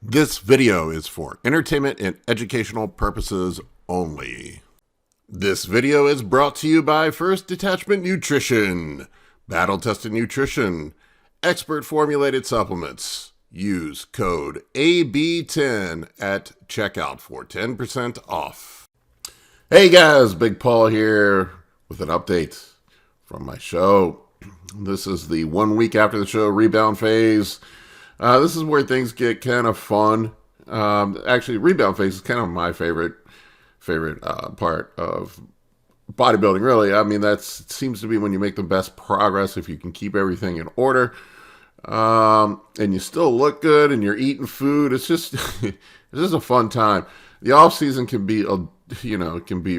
This video is for entertainment and educational purposes only. This video is brought to you by First Detachment Nutrition, battle-tested nutrition, expert formulated supplements. Use code AB10 at checkout for 10% off. Hey guys, Big Paul here with an update from my show. This is the 1 week after the show, Rebound Phase. This is where things get kind of fun. Actually, Rebound Phase is kind of my favorite part of bodybuilding, really. I mean, it seems to be when you make the best progress if you can keep everything in order. And you still look good and you're eating food. It's just it's just a fun time. The off season can be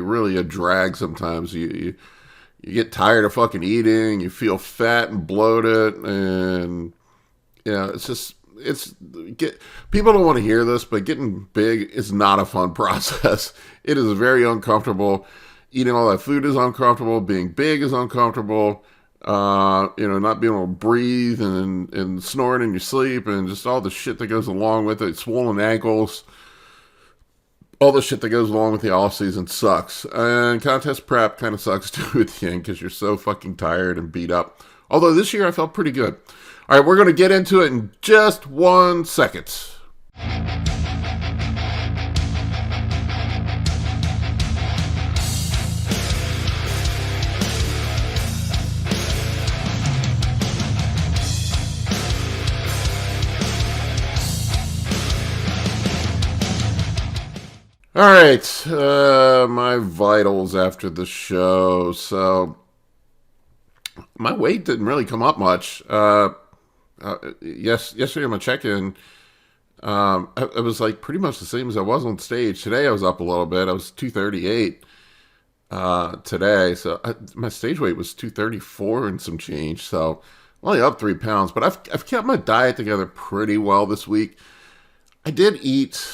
really a drag sometimes. You get tired of fucking eating, you feel fat and bloated, and people don't want to hear this, but getting big is not a fun process. It is very uncomfortable. Eating all that food is uncomfortable. Being big is uncomfortable. Not being able to breathe and snoring in your sleep and just all the shit that goes along with it. Swollen ankles. All the shit that goes along with the off season sucks. And contest prep kind of sucks too at the end because you're so fucking tired and beat up. Although this year I felt pretty good. All right, we're going to get into it in just 1 second. All right, my vitals after the show. So my weight didn't really come up much. Yesterday on my check-in, I was like pretty much the same as I was on stage. Today I was up a little bit. I was 238 today. So my stage weight was 234 and some change. So I'm only up 3 pounds. But I've kept my diet together pretty well this week. I did eat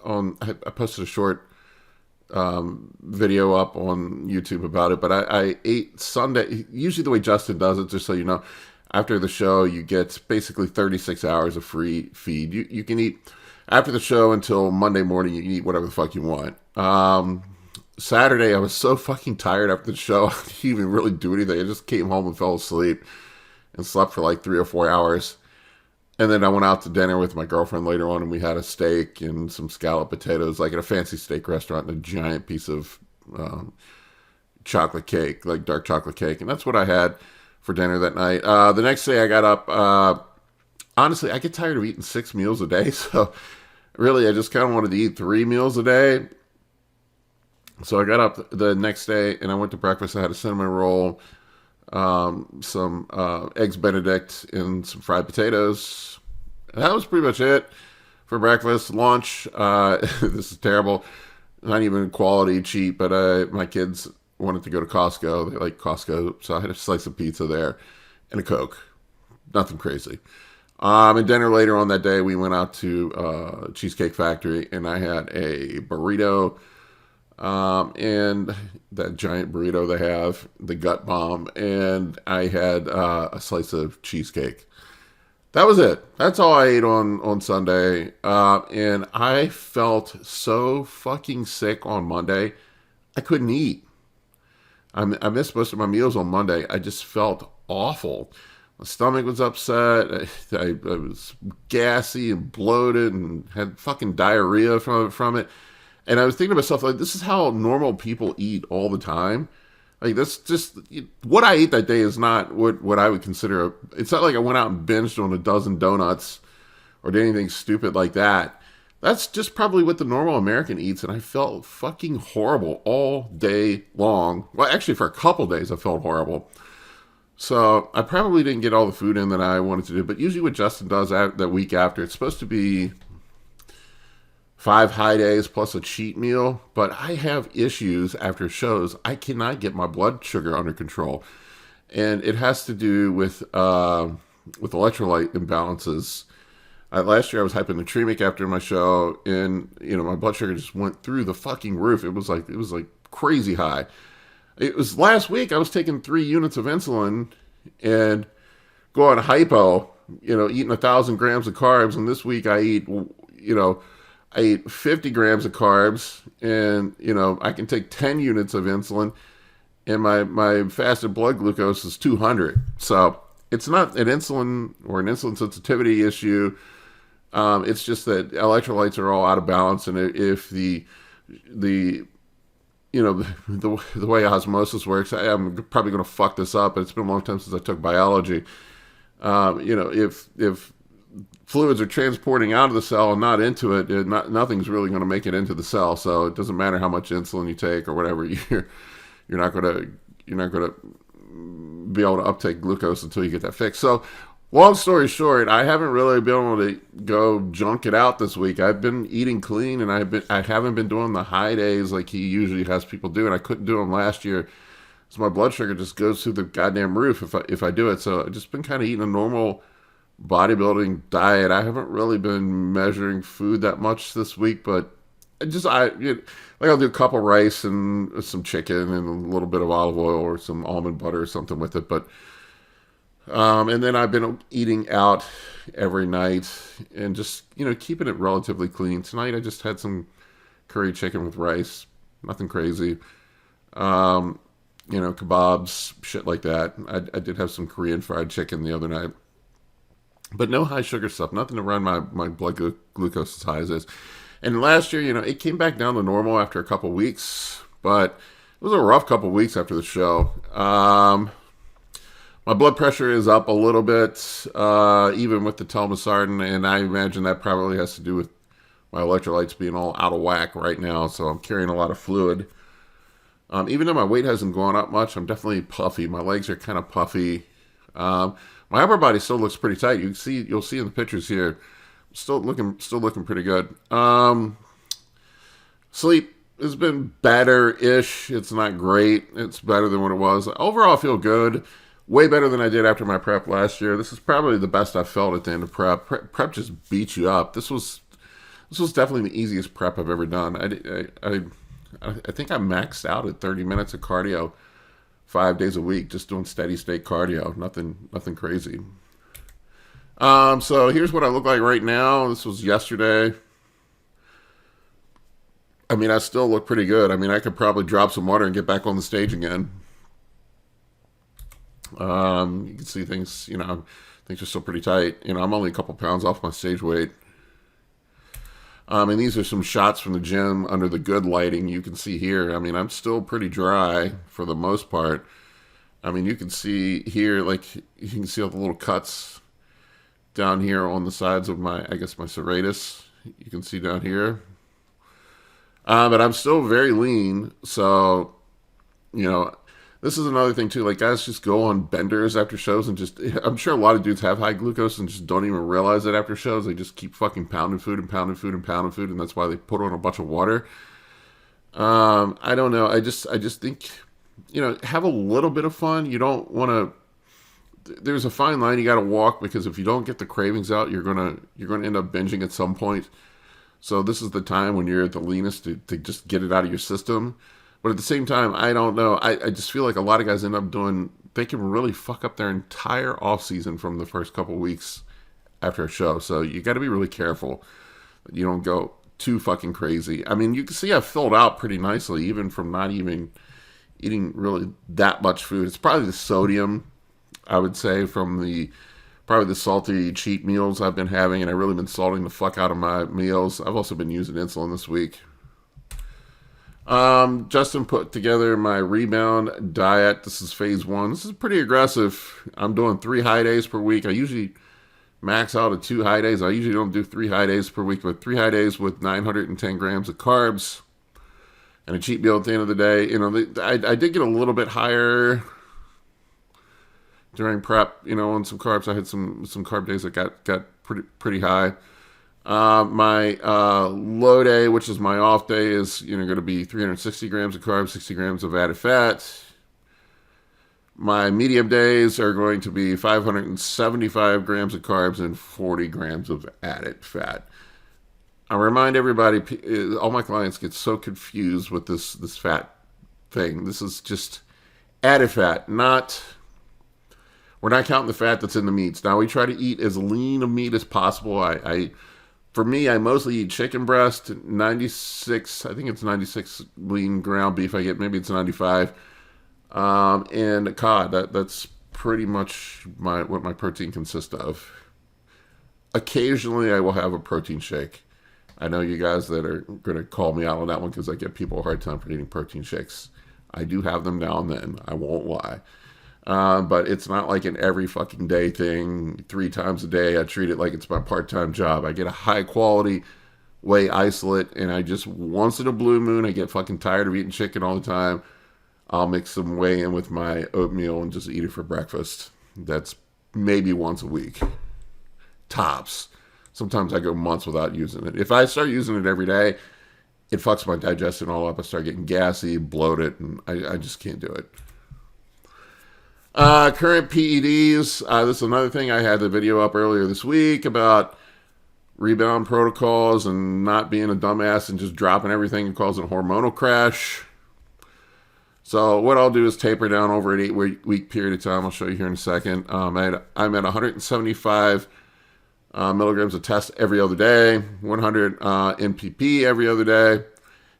I posted a short video up on YouTube about it, but I ate Sunday. Usually the way Justin does it, just so you know, after the show, you get basically 36 hours of free feed. You can eat after the show until Monday morning. You can eat whatever the fuck you want. Saturday, I was so fucking tired after the show, I didn't even really do anything. I just came home and fell asleep and slept for like 3 or 4 hours. And then I went out to dinner with my girlfriend later on, and we had a steak and some scalloped potatoes, like at a fancy steak restaurant, and a giant piece of chocolate cake, like dark chocolate cake. And that's what I had for dinner that night. The next day I got up. Honestly, I get tired of eating 6 meals a day. So really, I just kind of wanted to eat 3 meals a day. So I got up the next day, and I went to breakfast. I had a cinnamon roll, some eggs Benedict, and some fried potatoes. That was pretty much it for breakfast. Lunch, this is terrible, not even quality, cheap, but my kids wanted to go to Costco. They like Costco, so I had a slice of pizza there and a Coke. Nothing crazy. And dinner later on that day, we went out to Cheesecake Factory, and I had a burrito, and that giant burrito they have, the gut bomb, and I had a slice of cheesecake. That was it. That's all I ate on Sunday, and I felt so fucking sick on Monday, I couldn't eat. I missed most of my meals on Monday. I just felt awful. My stomach was upset. I was gassy and bloated and had fucking diarrhea from it. And I was thinking to myself, like, this is how normal people eat all the time. Like, that's just, what I ate that day is not what I would consider, it's not like I went out and binged on a dozen donuts or did anything stupid like that. That's just probably what the normal American eats, and I felt fucking horrible all day long. Well, actually, for a couple days, I felt horrible. So I probably didn't get all the food in that I wanted to do, but usually what Justin does that week after, it's supposed to be 5 high days plus a cheat meal, but I have issues after shows. I cannot get my blood sugar under control, and it has to do with electrolyte imbalances. Last year I was hyponatremic after my show, and my blood sugar just went through the fucking roof. It was like crazy high. It was last week I was taking 3 units of insulin and going hypo, eating 1,000 grams of carbs, and this week I eat I ate 50 grams of carbs, and I can take 10 units of insulin, and my fasted blood glucose is 200. So it's not an insulin or an insulin sensitivity issue. It's just that electrolytes are all out of balance, and if the the way osmosis works, I'm probably going to fuck this up, but it's been a long time since I took biology. If fluids are transporting out of the cell and not into it, nothing's really going to make it into the cell. So it doesn't matter how much insulin you take or whatever. You're not going to be able to uptake glucose until you get that fixed. So, long story short, I haven't really been able to go junk it out this week. I've been eating clean, and I haven't been doing the high days like he usually has people do, and I couldn't do them last year. So my blood sugar just goes through the goddamn roof if I do it. So I've just been kind of eating a normal bodybuilding diet. I haven't really been measuring food that much this week, but I'll do a cup of rice and some chicken and a little bit of olive oil or some almond butter or something with it. But and then I've been eating out every night and just keeping it relatively clean. Tonight I just had some curry chicken with rice, nothing crazy. Kebabs, shit like that. I did have some Korean fried chicken the other night. But no high sugar stuff, nothing to run my blood glucose as high as this. And last year, it came back down to normal after a couple weeks, but it was a rough couple weeks after the show. My blood pressure is up a little bit, even with the telmisartan, and I imagine that probably has to do with my electrolytes being all out of whack right now, so I'm carrying a lot of fluid. Even though my weight hasn't gone up much, I'm definitely puffy. My legs are kind of puffy. My upper body still looks pretty tight. You'll see in the pictures here. Still looking pretty good. Sleep has been better-ish. It's not great. It's better than what it was. Overall, I feel good. Way better than I did after my prep last year. This is probably the best I felt at the end of prep. Prep just beats you up. This was definitely the easiest prep I've ever done. I think I maxed out at 30 minutes of cardio 5 days a week, just doing steady state cardio. Nothing crazy. So here's what I look like right now. This was yesterday. I mean, I still look pretty good. I mean, I could probably drop some water and get back on the stage again. You can see things, things are still pretty tight. I'm only a couple pounds off my stage weight. And these are some shots from the gym under the good lighting. You can see here, I mean, I'm still pretty dry for the most part. I mean, you can see here, you can see all the little cuts down here on the sides of my serratus. You can see down here. But I'm still very lean, so, this is another thing too. Guys just go on benders after shows and I'm sure a lot of dudes have high glucose and just don't even realize it after shows. They just keep fucking pounding food and pounding food and pounding food, and that's why they put on a bunch of water. I don't know. I just think, have a little bit of fun. You don't want to, there's a fine line you got to walk, because if you don't get the cravings out, you're going to end up binging at some point. So this is the time when you're at the leanest to just get it out of your system. But at the same time, I don't know. I just feel like a lot of guys end up they can really fuck up their entire off season from the first couple weeks after a show. So you got to be really careful that you don't go too fucking crazy. I mean, you can see I've filled out pretty nicely, even from not even eating really that much food. It's probably the sodium, I would say, from probably the salty cheat meals I've been having, and I've really been salting the fuck out of my meals. I've also been using insulin this week. Justin put together my Rebound diet. This is phase 1. This is pretty aggressive. I'm doing 3 high days per week. I usually max out at 2 high days. I usually don't do 3 high days per week, but 3 high days with 910 grams of carbs and a cheat meal at the end of the day. I did get a little bit higher during prep, on some carbs. I had some carb days that got pretty high. My low day, which is my off day, is going to be 360 grams of carbs, 60 grams of added fat. My medium days are going to be 575 grams of carbs and 40 grams of added fat. I remind everybody, all my clients get so confused with this fat thing. This is just added fat, we're not counting the fat that's in the meats. Now, we try to eat as lean of meat as possible. For me, I mostly eat chicken breast, 96, I think it's 96 lean ground beef I get, maybe it's 95, and cod. That's pretty much what my protein consists of. Occasionally, I will have a protein shake. I know you guys that are going to call me out on that one because I give people a hard time for eating protein shakes. I do have them now and then. I won't lie. But it's not like an every fucking day thing, 3 times a day. I treat it like it's my part-time job. I get a high-quality whey isolate, and I just, once in a blue moon, I get fucking tired of eating chicken all the time. I'll mix some whey in with my oatmeal and just eat it for breakfast. That's maybe once a week. Tops. Sometimes I go months without using it. If I start using it every day, it fucks my digestion all up. I start getting gassy, bloated, and I just can't do it. Current PEDs. This is another thing. I had the video up earlier this week about rebound protocols and not being a dumbass and just dropping everything and causing a hormonal crash. So what I'll do is taper down over an 8-week period of time. I'll show you here in a second. I'm at 175 milligrams of test every other day, 100 MPP every other day,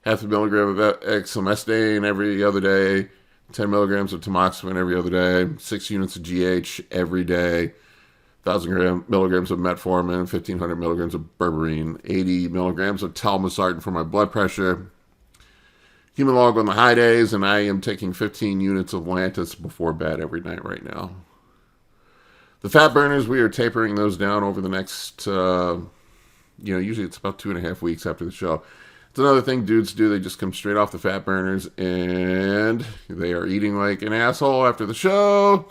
half a milligram of exemestane every other day, 10 milligrams of tamoxifen every other day, 6 units of GH every day, 1,000 milligrams of metformin, 1,500 milligrams of berberine, 80 milligrams of telmisartan for my blood pressure, human log on the high days, and I am taking 15 units of Lantus before bed every night right now. The fat burners, we are tapering those down over the next, usually it's about 2.5 weeks after the show. It's another thing dudes do. They just come straight off the fat burners and they are eating like an asshole after the show.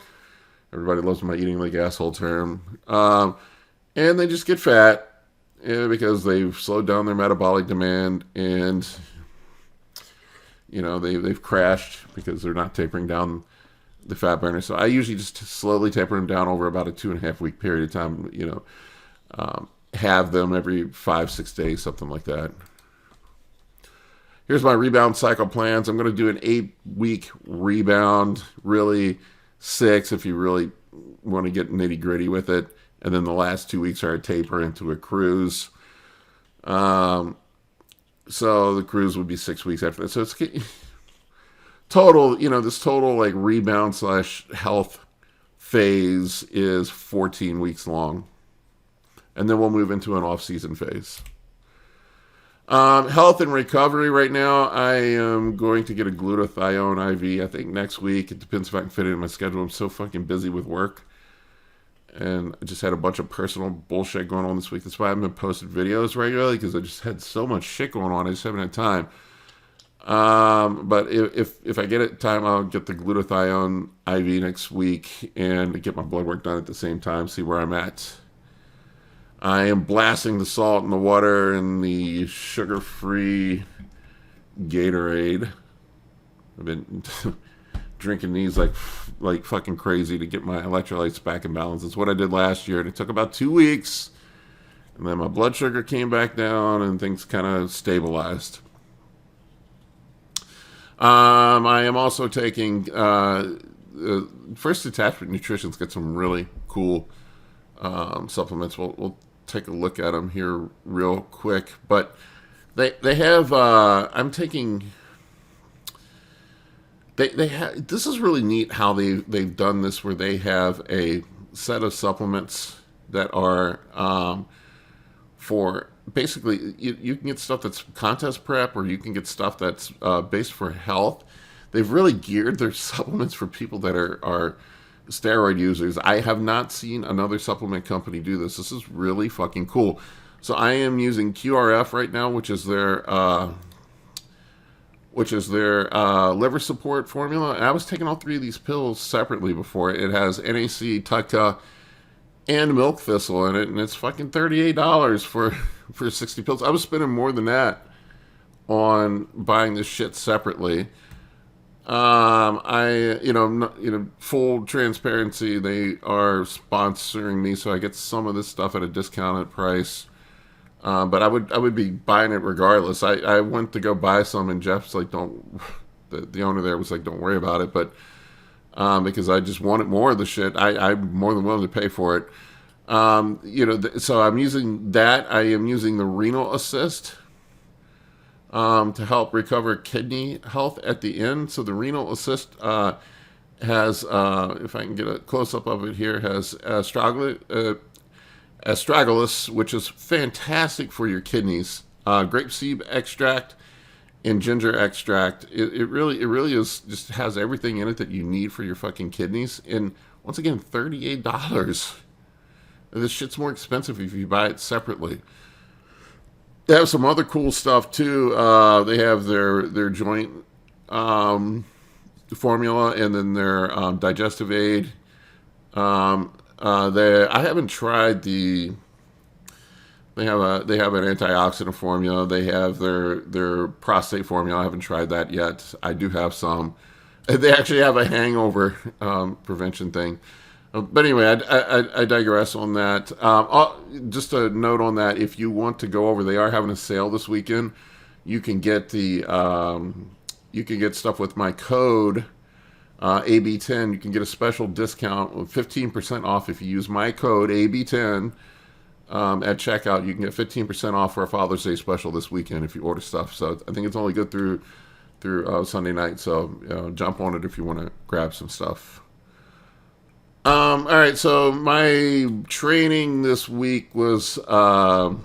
Everybody loves my eating like asshole term. And they just get fat because they've slowed down their metabolic demand and, they've crashed because they're not tapering down the fat burner. So I usually just slowly taper them down over about a 2.5 week period of time, have them every 5-6 days, something like that. Here's my rebound cycle plans. I'm going to do an 8-week rebound, really 6 if you really want to get nitty gritty with it. And then the last 2 weeks are a taper into a cruise. So the cruise would be 6 weeks after that. So it's total, this total like rebound / health phase is 14 weeks long. And then we'll move into an off-season phase. Health and recovery right now, I am going to get a glutathione IV, I think next week. It depends if I can fit it in my schedule. I'm so fucking busy with work. And I just had a bunch of personal bullshit going on this week. That's why I haven't been posting videos regularly, because I just had so much shit going on. I just haven't had time. But if I get it time, I'll get the glutathione IV next week and get my blood work done at the same time, see where I'm at. I am blasting the salt in the water and the sugar-free Gatorade. I've been drinking these like fucking crazy to get my electrolytes back in balance. It's what I did last year, and it took about 2 weeks. And then my blood sugar came back down, and things kind of stabilized. I am also taking First Attachment Nutrition's got some really cool supplements. We'll take a look at them here real quick, but they have I'm taking they have, this is really neat how they've done this, where they have a set of supplements that are for basically you can get stuff that's contest prep, or you can get stuff that's based for health. They've really geared their supplements for people that are steroid users. I have not seen another supplement company do this. This is really fucking cool. So I am using QRF right now, which is their liver support formula. And I was taking all 3 of these pills separately before. It has NAC, TUCA, and milk thistle in it, and it's fucking $38 for 60 pills. I was spending more than that on buying this shit separately. Full transparency, they are sponsoring me, so I get some of this stuff at a discounted price. But I would be buying it regardless. I went to go buy some, and Jeff's like, the owner there was like, don't worry about it. But because I just wanted more of the shit, I'm more than willing to pay for it. So I'm using that. I am using the renal assist to help recover kidney health at the end. So the renal assist has, if I can get a close up of it here, has astragalus, which is fantastic for your kidneys. Grapeseed extract and ginger extract. It really is, just has everything in it that you need for your fucking kidneys. And once again, $38. This shit's more expensive if you buy it separately. They have some other cool stuff too. They have their joint formula, and then their digestive aid. I haven't tried the. They have an antioxidant formula. They have their prostate formula. I haven't tried that yet. I do have some. They actually have a hangover prevention thing. But anyway, I digress on that. Just a note on that: if you want to go over, they are having a sale this weekend. You can get stuff with my code AB10. You can get a special discount of 15% off if you use my code AB10 at checkout. You can get 15% off for a Father's Day special this weekend if you order stuff. So I think it's only good through Sunday night. So jump on it if you want to grab some stuff. All right, so my training this week was, I'm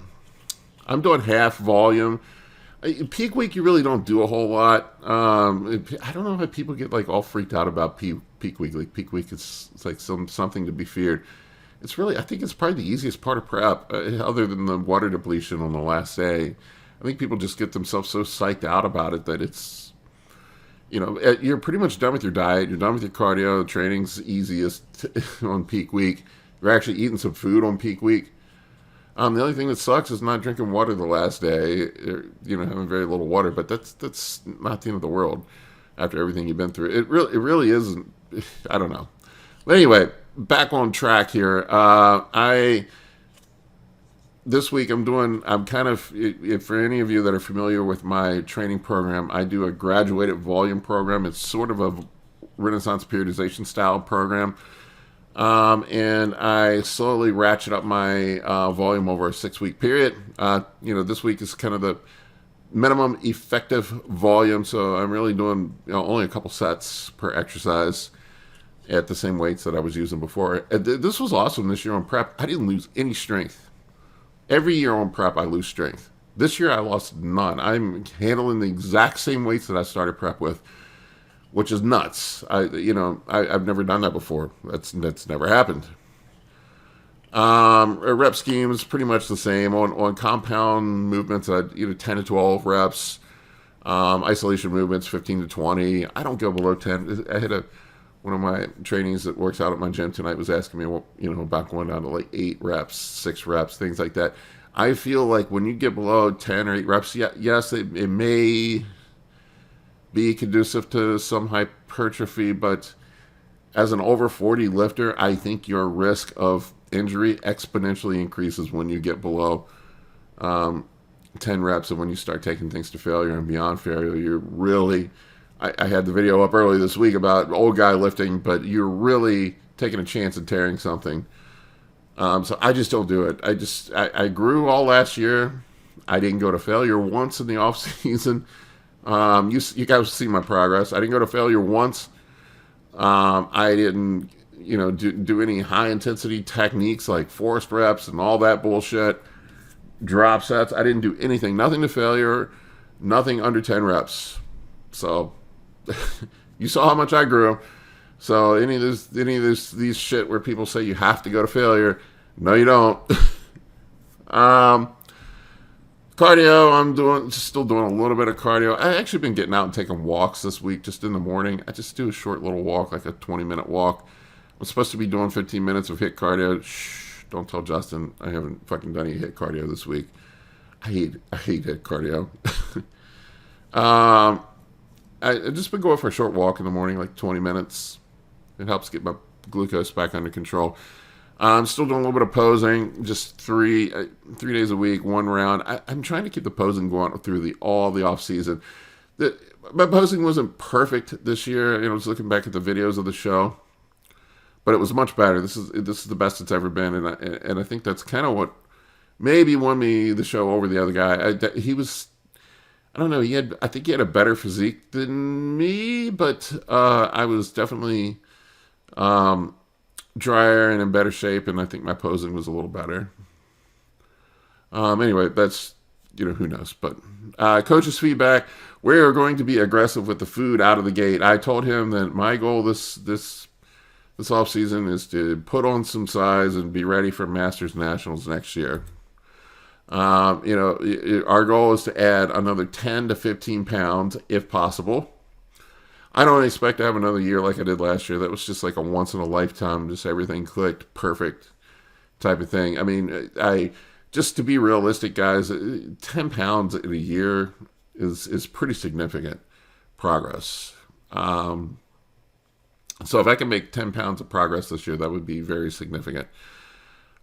doing half volume. Peak week, you really don't do a whole lot. I don't know how people get like all freaked out about peak week. Like peak week is like something to be feared. It's really, I think it's probably the easiest part of prep, other than the water depletion on the last day. I think people just get themselves so psyched out about it that it's, you're pretty much done with your diet. You're done with your cardio. The training's easiest on peak week. You're actually eating some food on peak week. The only thing that sucks is not drinking water the last day. Having very little water. But that's not the end of the world after everything you've been through. It really isn't. I don't know. But anyway, back on track here. This week I'm kind of, for any of you that are familiar with my training program, I do a graduated volume program. It's sort of a Renaissance periodization style program. And I slowly ratchet up my volume over a 6-week period. This week is kind of the minimum effective volume. So I'm really doing only a couple sets per exercise at the same weights that I was using before. This was awesome this year on prep. I didn't lose any strength. Every year on prep, I lose strength. This year, I lost none. I'm handling the exact same weights that I started prep with, which is nuts. I've never done that before. That's never happened. Rep scheme is pretty much the same. On compound movements, I 10 to 12 reps. Isolation movements, 15 to 20. I don't go below 10. I had one of my trainees that works out at my gym tonight was asking me, about going down to like 8 reps, 6 reps, things like that. I feel like when you get below 10 or 8 reps, yes, it may be conducive to some hypertrophy, but as an over 40 lifter, I think your risk of injury exponentially increases when you get below 10 reps, and when you start taking things to failure and beyond failure, you're really... I had the video up early this week about old guy lifting, but you're really taking a chance at tearing something. So I just don't do it. I grew all last year. I didn't go to failure once in the off season. You guys see my progress. I didn't go to failure once. I didn't, do any high intensity techniques like forced reps and all that bullshit. Drop sets. I didn't do anything. Nothing to failure. Nothing under 10 reps. So you saw how much I grew. So any of these shit where people say you have to go to failure, no, you don't. Cardio, I'm still doing a little bit of cardio. I've actually been getting out and taking walks this week, just in the morning. I just do a short little walk, like a 20-minute walk. I'm supposed to be doing 15 minutes of HIIT cardio. Shh, don't tell Justin. I haven't fucking done any HIIT cardio this week. I hate HIIT cardio. I've just been going for a short walk in the morning, like 20 minutes. It helps get my glucose back under control. I'm still doing a little bit of posing, just three days a week, 1 round. I'm trying to keep the posing going through all the off season. My posing wasn't perfect this year. I was looking back at the videos of the show, but it was much better. This is the best it's ever been, and I think that's kind of what maybe won me the show over the other guy. He was, I don't know, I think he had a better physique than me, but I was definitely drier and in better shape, and I think my posing was a little better. Anyway, that's, who knows. But coach's feedback, we are going to be aggressive with the food out of the gate. I told him that my goal this off season is to put on some size and be ready for Masters Nationals next year. Our goal is to add another 10 to 15 pounds if possible. I don't expect to have another year like I did last year. That was just like a once in a lifetime, just everything clicked perfect type of thing. I mean, just to be realistic, guys, 10 pounds in a year is pretty significant progress. So if I can make 10 pounds of progress this year, that would be very significant.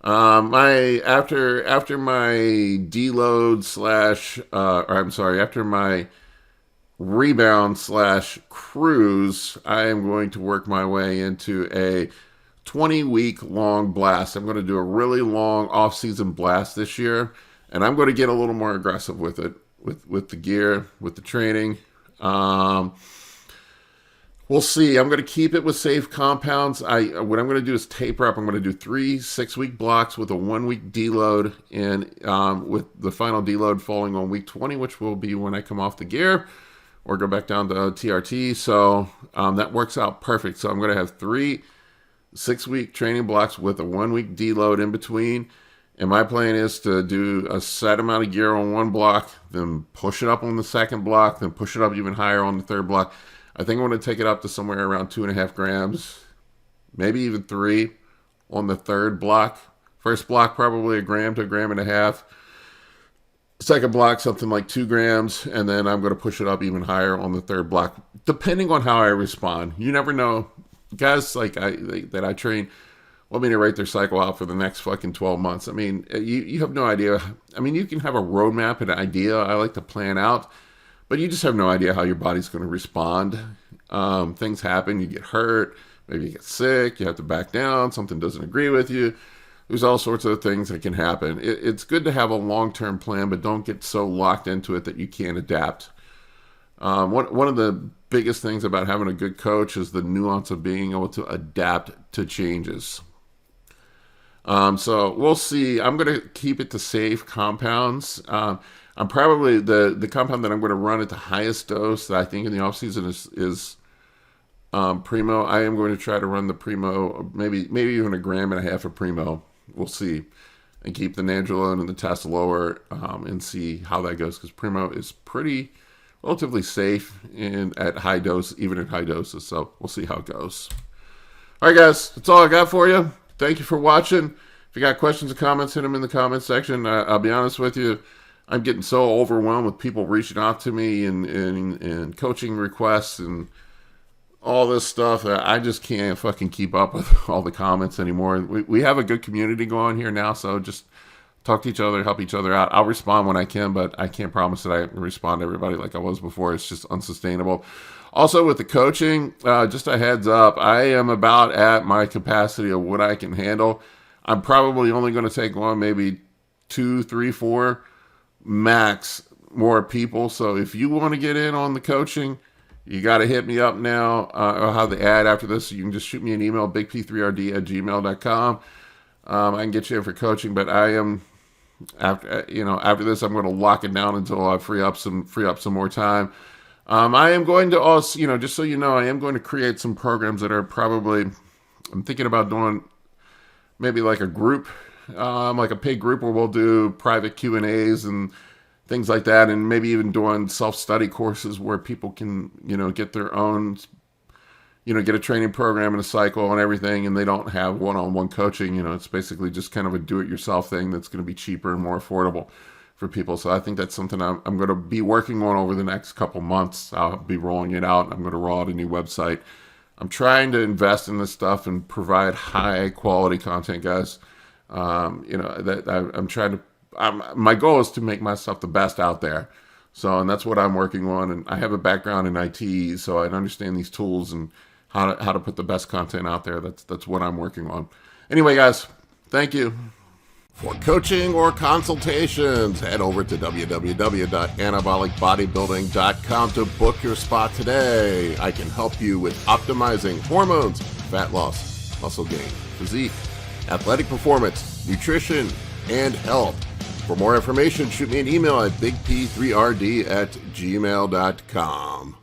After my deload after my rebound / cruise, I am going to work my way into a 20-week long blast. I'm going to do a really long off-season blast this year, and I'm going to get a little more aggressive with it, with the gear, with the training. We'll see. I'm going to keep it with safe compounds. What I'm going to do is taper up. I'm going to do 3 6-week blocks with a 1-week deload, and with the final deload falling on week 20, which will be when I come off the gear or go back down to TRT. So that works out perfect. So I'm going to have 3 6-week training blocks with a 1-week deload in between. And my plan is to do a set amount of gear on one block, then push it up on the second block, then push it up even higher on the third block. I think I'm going to take it up to somewhere around 2.5 grams, maybe even 3 on the third block. First block, probably 1 gram to 1.5 grams. Second block, something like 2 grams. And then I'm going to push it up even higher on the third block, depending on how I respond. You never know. Guys that I train want me to write their cycle out for the next fucking 12 months. I mean, you have no idea. I mean, you can have a roadmap, an idea. I like to plan out. But you just have no idea how your body's going to respond. Things happen. You get hurt. Maybe you get sick. You have to back down. Something doesn't agree with you. There's all sorts of things that can happen. It's good to have a long-term plan, but don't get so locked into it that you can't adapt. One of the biggest things about having a good coach is the nuance of being able to adapt to changes. So we'll see. I'm going to keep it to safe compounds. I'm probably the compound that I'm going to run at the highest dose that I think in the off season is Primo. I am going to try to run the Primo, maybe even 1.5 grams of Primo. We'll see, and keep the Nandrolone and the test lower, and see how that goes, because Primo is pretty relatively safe at high dose, even at high doses. So we'll see how it goes. All right, guys, that's all I got for you. Thank you for watching. If you got questions or comments, hit them in the comment section. I'll be honest with you. I'm getting so overwhelmed with people reaching out to me and coaching requests and all this stuff that I just can't fucking keep up with all the comments anymore. We have a good community going here now, so just talk to each other, help each other out. I'll respond when I can, but I can't promise that I respond to everybody like I was before. It's just unsustainable. Also, with the coaching, just a heads up, I am about at my capacity of what I can handle. I'm probably only going to take on maybe 2, 3, 4 max more people. So if you want to get in on the coaching, you got to hit me up now. I'll have the ad after this. So you can just shoot me an email, bigp3rd@gmail.com. I can get you in for coaching, but I am after this, I'm going to lock it down until I free up some more time. I am going to also, just so you know, I am going to create some programs that are probably, I'm thinking about doing maybe like a group, like a paid group where we'll do private Q&As and things like that, and maybe even doing self-study courses where people can, get their own, get a training program and a cycle and everything, and they don't have one-on-one coaching. It's basically just kind of a do-it-yourself thing that's going to be cheaper and more affordable for people. So I think that's something I'm going to be working on over the next couple months. I'll be rolling it out. I'm going to roll out a new website. I'm trying to invest in this stuff and provide high quality content, guys. I'm trying to, my goal is to make myself the best out there. So, and that's what I'm working on. And I have a background in IT, so I understand these tools and how to put the best content out there. That's what I'm working on. Anyway, guys, thank you. For coaching or consultations, head over to www.anabolicbodybuilding.com to book your spot today. I can help you with optimizing hormones, fat loss, muscle gain, physique, athletic performance, nutrition, and health. For more information, shoot me an email at bigp3rd@gmail.com.